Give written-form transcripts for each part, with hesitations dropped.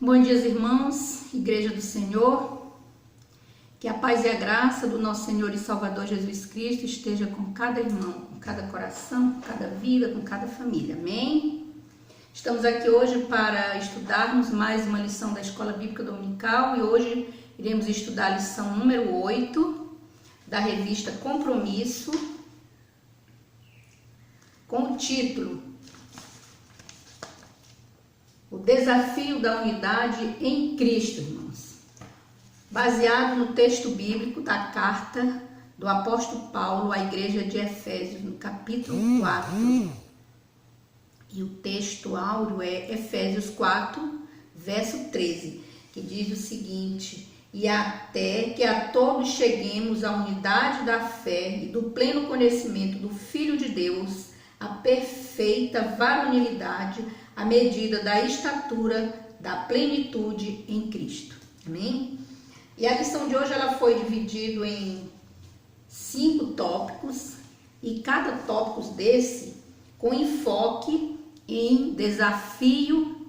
Bom dia, irmãos, Igreja do Senhor, que a paz e a graça do nosso Senhor e Salvador Jesus Cristo esteja com cada irmão, com cada coração, com cada vida, com cada família, amém? Estamos aqui hoje para estudarmos mais uma lição da Escola Bíblica Dominical e hoje iremos estudar a lição número 8 da revista Compromisso, com o título O Desafio da Unidade em Cristo, irmãos. Baseado no texto bíblico da carta do apóstolo Paulo à igreja de Efésios, no capítulo 4. E o texto áureo é Efésios 4, verso 13, que diz o seguinte: e até que a todos cheguemos à unidade da fé e do pleno conhecimento do Filho de Deus, a perfeita varonilidade, à medida da estatura da plenitude em Cristo. Amém? E a lição de hoje ela foi dividida em 5 tópicos, e cada tópico desse com enfoque em desafio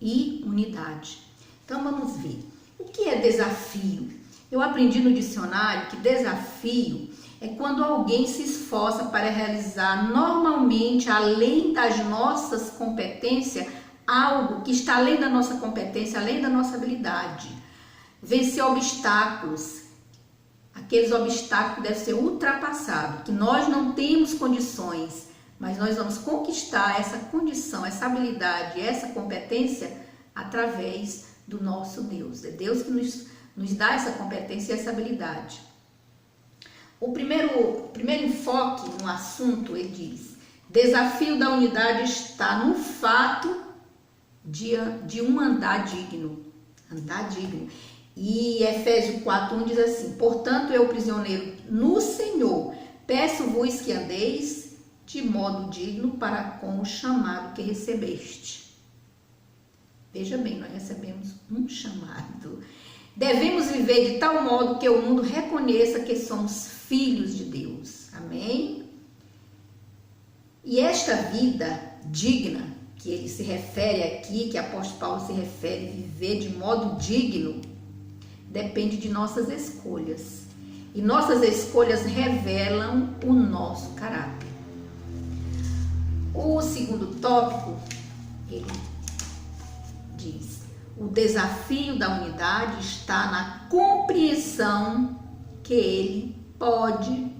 e unidade. Então vamos ver. O que é desafio? Eu aprendi no dicionário que desafio é quando alguém se esforça para realizar normalmente, além das nossas competências, algo que está além da nossa competência, além da nossa habilidade. Vencer obstáculos, aqueles obstáculos que devem ser ultrapassados, que nós não temos condições, mas nós vamos conquistar essa condição, essa habilidade, essa competência através do nosso Deus. É Deus que nos dá essa competência e essa habilidade. O primeiro enfoque no assunto, ele diz: desafio da unidade está no fato de um andar digno. Andar digno. E Efésios 4:1 diz assim: portanto, eu, prisioneiro no Senhor, peço-vos que andeis de modo digno para com o chamado que recebeste. Veja bem, nós recebemos um chamado. Devemos viver de tal modo que o mundo reconheça que somos filhos de Deus. Amém? E esta vida digna, que ele se refere aqui, que o apóstolo Paulo se refere, viver de modo digno, depende de nossas escolhas. E nossas escolhas revelam o nosso caráter. O segundo tópico, ele diz: o desafio da unidade está na compreensão que ele pode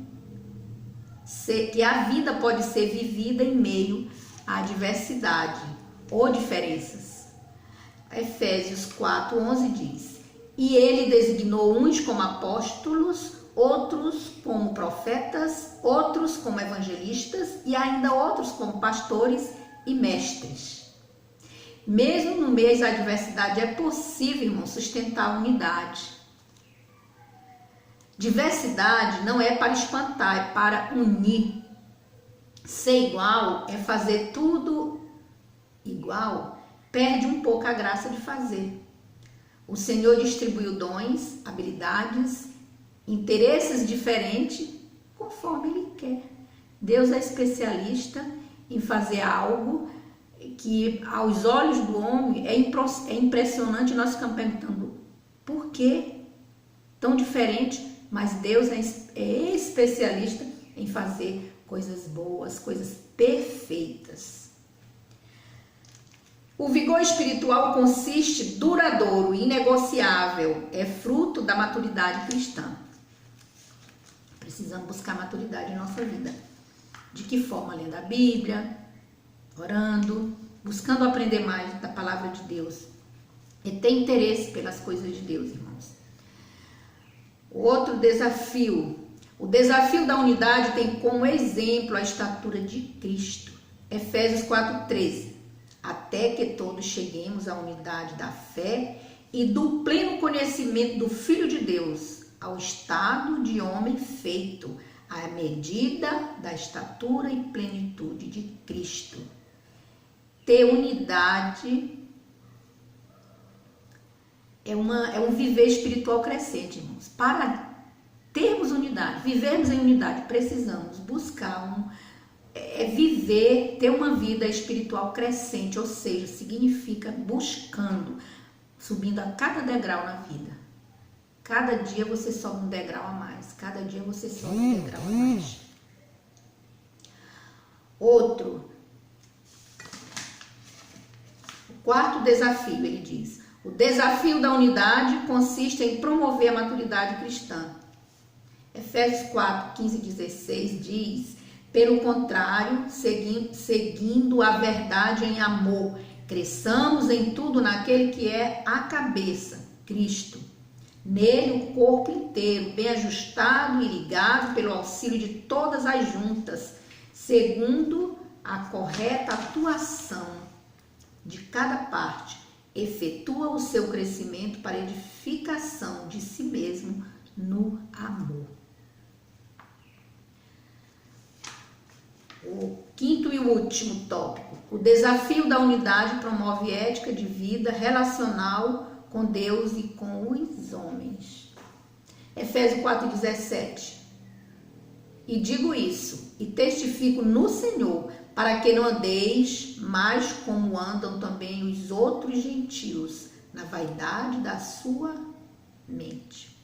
ser, que a vida pode ser vivida em meio à diversidade ou diferenças. Efésios 4:11 diz: e ele designou uns como apóstolos, outros como profetas, outros como evangelistas e ainda outros como pastores e mestres. Mesmo no meio da adversidade é possível, irmão, sustentar a unidade. Diversidade não é para espantar, é para unir. Ser igual é fazer tudo igual, perde um pouco a graça de fazer. O Senhor distribuiu dons, habilidades, interesses diferentes conforme Ele quer. Deus é especialista em fazer algo que aos olhos do homem é impressionante. Nós ficamos perguntando por que tão diferente, mas Deus é especialista em fazer coisas boas, coisas perfeitas. O vigor espiritual consiste duradouro e inegociável, é fruto da maturidade cristã. Precisamos buscar maturidade em nossa vida. De que forma? Lendo a Bíblia, orando, buscando aprender mais da palavra de Deus e ter interesse pelas coisas de Deus, irmãos. Outro desafio, o desafio da unidade tem como exemplo a estatura de Cristo. Efésios 4:13, até que todos cheguemos à unidade da fé e do pleno conhecimento do Filho de Deus, ao estado de homem feito, à medida da estatura e plenitude de Cristo. Ter unidade é um viver espiritual crescente, irmãos. Para termos unidade, vivermos em unidade, precisamos buscar viver, ter uma vida espiritual crescente, ou seja, significa buscando subindo a cada degrau na vida. Cada dia você sobe um degrau a mais. Cada dia você sobe um degrau a mais. Outro. O quarto desafio, ele diz. O desafio da unidade consiste em promover a maturidade cristã. Efésios 4, 15 e 16 diz: pelo contrário, seguindo a verdade em amor, cresçamos em tudo naquele que é a cabeça, Cristo. Nele o corpo inteiro, bem ajustado e ligado pelo auxílio de todas as juntas, segundo a correta atuação de cada parte, efetua o seu crescimento para edificação de si mesmo no amor. O quinto e último tópico. O desafio da unidade promove ética de vida relacional com Deus e com os homens. Efésios 4,17. E digo isso, e testifico no Senhor, para que não andeis mais como andam também os outros gentios, na vaidade da sua mente.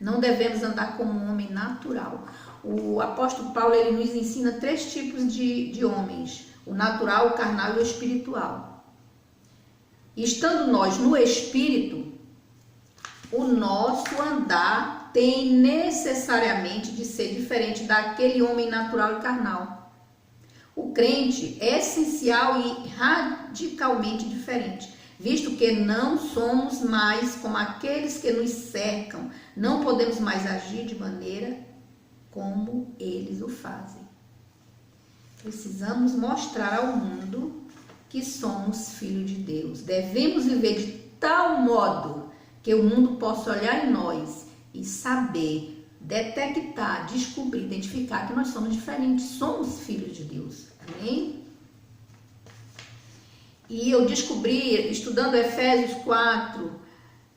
Não devemos andar como um homem natural. O apóstolo Paulo, ele nos ensina 3 tipos de homens: o natural, o carnal e o espiritual. E estando nós no espírito, o nosso andar tem necessariamente de ser diferente daquele homem natural e carnal. O crente é essencial e radicalmente diferente, visto que não somos mais como aqueles que nos cercam, não podemos mais agir de maneira como eles o fazem. Precisamos mostrar ao mundo que somos filhos de Deus. Devemos viver de tal modo que o mundo possa olhar em nós e saber, detectar, descobrir, identificar que nós somos diferentes, somos filhos de Deus. Amém? E eu descobri, estudando Efésios 4,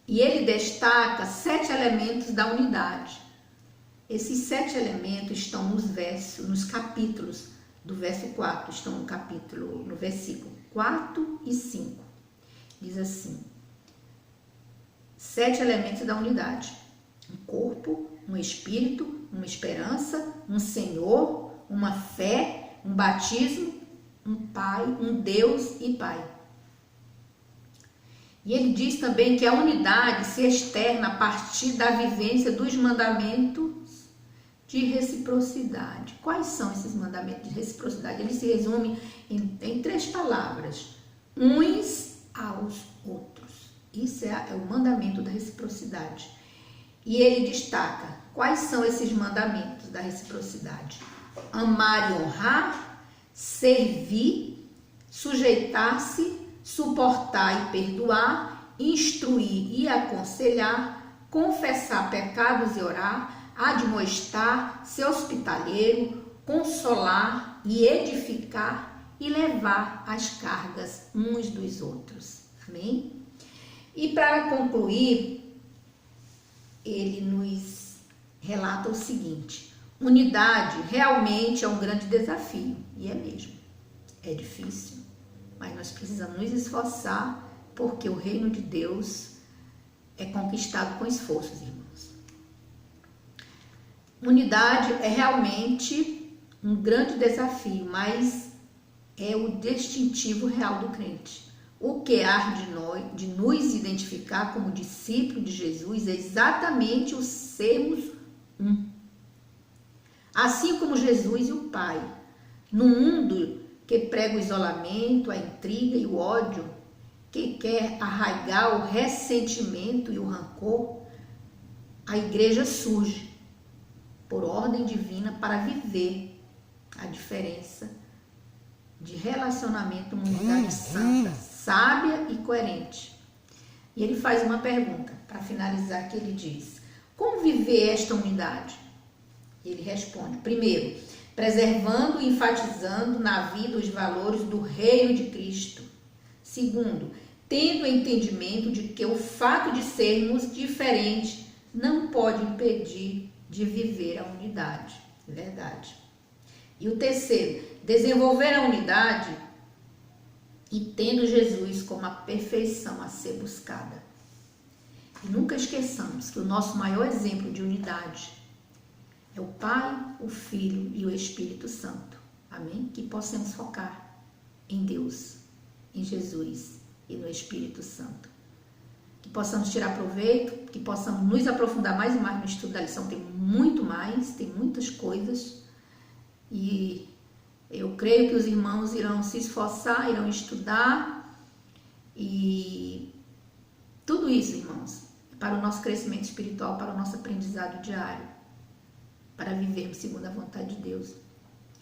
e ele destaca 7 elementos da unidade. Esses 7 elementos estão nos capítulos do verso 4, estão no versículo 4 e 5. Diz assim: 7 elementos da unidade: um corpo, um espírito, uma esperança, um Senhor, uma fé, um batismo, um Pai, um Deus e Pai. E ele diz também que a unidade se externa a partir da vivência dos mandamentos de reciprocidade. Quais são esses mandamentos de reciprocidade? Ele se resume em 3 palavras: uns aos outros. Isso é o mandamento da reciprocidade. E ele destaca quais são esses mandamentos da reciprocidade: amar e honrar, servir, sujeitar-se, suportar e perdoar, instruir e aconselhar, confessar pecados e orar, admoestar, ser hospitaleiro, consolar e edificar e levar as cargas uns dos outros. Amém? E para concluir, ele nos relata o seguinte: unidade realmente é um grande desafio, e é mesmo. É difícil, mas nós precisamos nos esforçar, porque o reino de Deus é conquistado com esforços, irmãos. Unidade é realmente um grande desafio, mas é o distintivo real do crente. O que há de nos identificar como discípulo de Jesus é exatamente o sermos um. Assim como Jesus e o Pai. No mundo que prega o isolamento, a intriga e o ódio, que quer arraigar o ressentimento e o rancor, a igreja surge por ordem divina para viver a diferença de relacionamento, uma unidade santa, sábia e coerente. E ele faz uma pergunta para finalizar, que ele diz: como viver esta unidade? E ele responde: primeiro, preservando e enfatizando na vida os valores do reino de Cristo. Segundo, tendo entendimento de que o fato de sermos diferentes não pode impedir de viver a unidade. Verdade. E o terceiro, desenvolver a unidade e tendo Jesus como a perfeição a ser buscada. E nunca esqueçamos que o nosso maior exemplo de unidade é o Pai, o Filho e o Espírito Santo. Amém? Que possamos focar em Deus, em Jesus e no Espírito Santo. Que possamos tirar proveito, que possamos nos aprofundar mais e mais no estudo da lição. Tem muito mais, tem muitas coisas. E eu creio que os irmãos irão se esforçar, irão estudar. E tudo isso, irmãos, é para o nosso crescimento espiritual, para o nosso aprendizado diário, para vivermos segundo a vontade de Deus,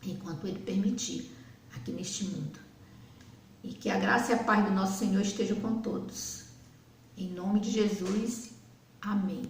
enquanto Ele permitir aqui neste mundo. E que a graça e a paz do nosso Senhor estejam com todos. Em nome de Jesus, amém.